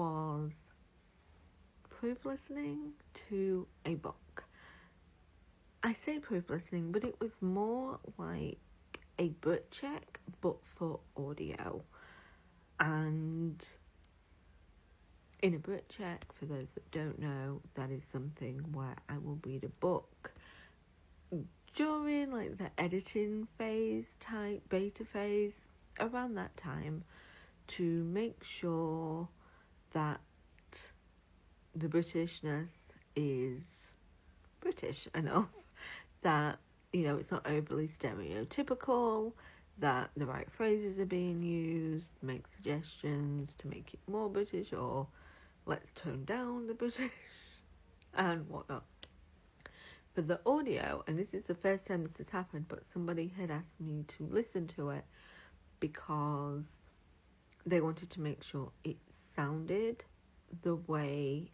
was proof listening to a book. I say proof listening, but it was more like a Brit check, but for audio. And in a Brit check, for those that don't know, that is something where I will read a book during like the editing phase type, beta phase, around that time, to make sure that the Britishness is British enough, that, you know, it's not overly stereotypical, that the right phrases are being used, make suggestions to make it more British, or let's tone down the British and whatnot. For the audio, and this is the first time this has happened, but somebody had asked me to listen to it because they wanted to make sure it sounded the way,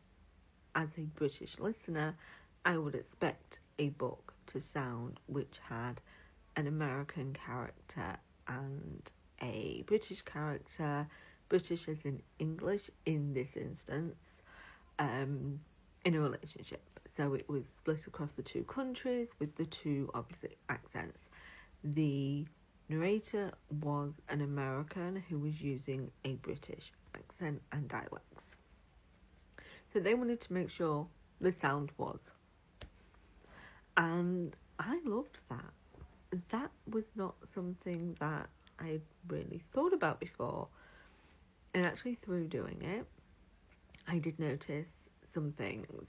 as a British listener, I would expect a book to sound, which had an American character and a British character, British as in English in this instance, in a relationship. So it was split across the two countries with the two opposite accents. The narrator was an American who was using a British accent and dialects. So they wanted to make sure the sound was. And I loved that. That was not something that I really thought about before. And actually through doing it, I did notice some things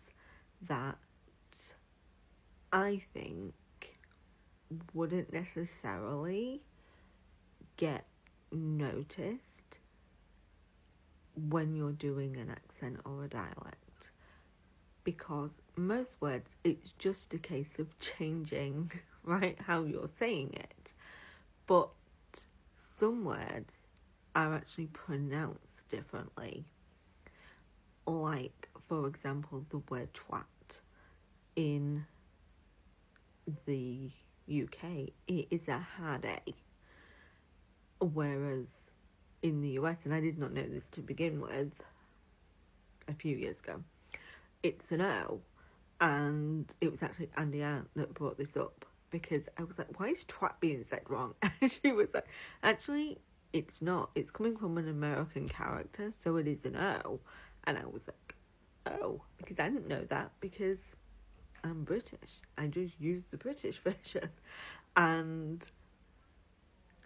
that I think wouldn't necessarily get noticed when you're doing an accent or a dialect, because most words, it's just a case of changing, right, how you're saying it, but some words are actually pronounced differently. Like, for example, the word twat in the UK, it is a hard A, whereas in the US, and I did not know this to begin with a few years ago, it's an O. And it was actually Andy Aunt that brought this up, because I was like, why is twat being said wrong? And she was like, actually, it's not. It's coming from an American character, so it is an O. And I was like, oh, because I didn't know that, because I'm British. I just use the British version. And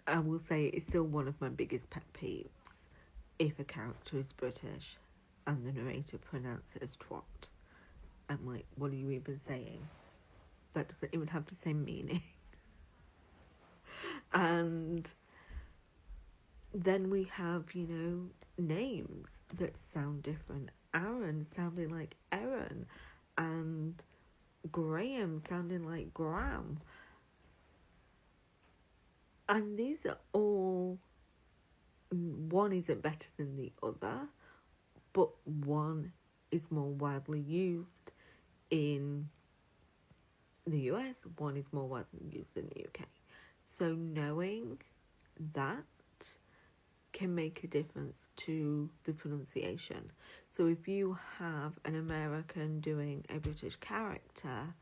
I will say it's still one of my biggest pet peeves if a character is British and the narrator pronounces it as twat. I'm like, what are you even saying? That doesn't even have the same meaning. And then we have, you know, names that sound different. Aaron sounding like Aaron, and Graham sounding like Graham. And these are all, one isn't better than the other, but one is more widely used in the US, one is more widely used in the UK. So knowing that can make a difference to the pronunciation. So if you have an American doing a British character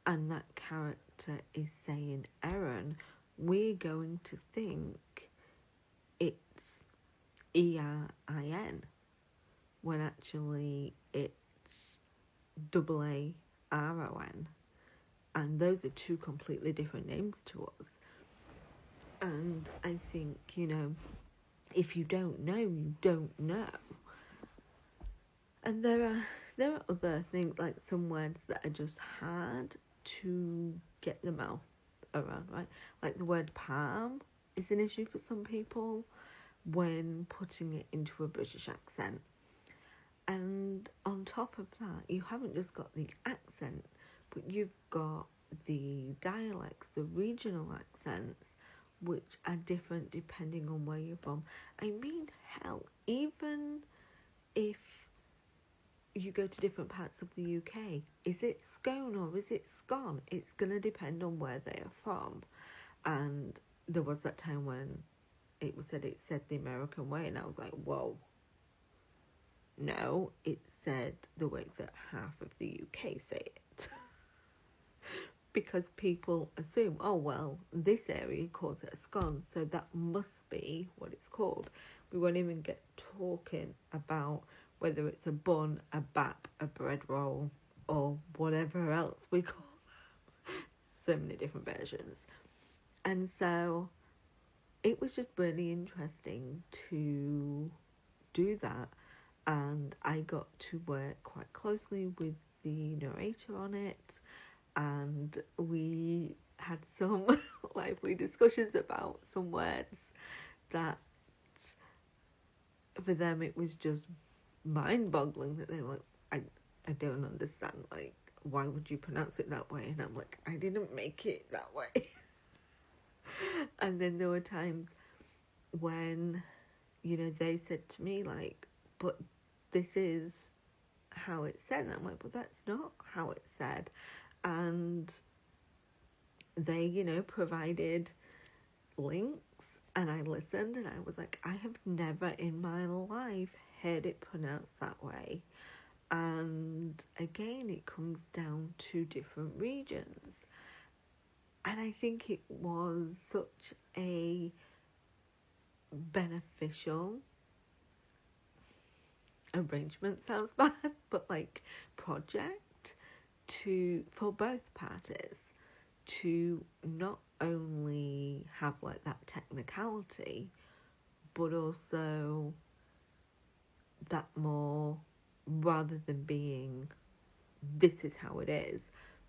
and that character is saying Erin, we're going to think it's E-R-I-N, when actually it's A-A-R-O-N. And those are two completely different names to us. And I think, you know, if you don't know, you don't know. And there are other things, like some words that are just hard to get the mouth around, right? Like the word palm is an issue for some people when putting it into a British accent. And on top of that, you haven't just got the accent, but you've got the dialects, the regional accents, which are different depending on where you're from. I mean, hell, even if you go to different parts of the UK, is it scone or is it scone? It's going to depend on where they are from. And there was that time when it said the American way, and I was like, whoa. No, it said the way that half of the UK say it. Because people assume, oh, well, this area calls it a scone, so that must be what it's called. We won't even get talking about whether it's a bun, a bap, a bread roll, or whatever else we call them. So many different versions. And so it was just really interesting to do that. And I got to work quite closely with the narrator on it. And we had some lively discussions about some words that for them it was just mind-boggling, that they were like, I don't understand, like, why would you pronounce it that way? And I'm like, I didn't make it that way. And then there were times when, you know, they said to me, like, but this is how it's said. And I'm like, but that's not how it's said. And they, you know, provided links, and I listened, and I was like, I have never in my life heard it pronounced that way. And again, it comes down to different regions. And I think it was such a beneficial arrangement, sounds bad, but like project for both parties, to not only have like that technicality, but also that more, rather than being this is how it is,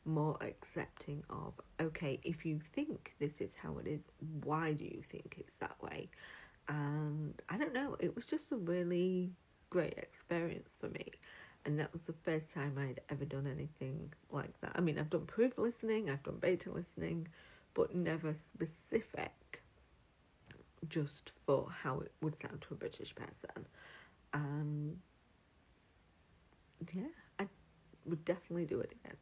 more accepting of, okay, if you think this is how it is, why do you think it's that way? And I don't know, it was just a really great experience for me. And that was the first time I'd ever done anything like that. I mean, I've done proof listening, I've done beta listening, but never specific, just for how it would sound to a British person. Yeah, I would definitely do it again.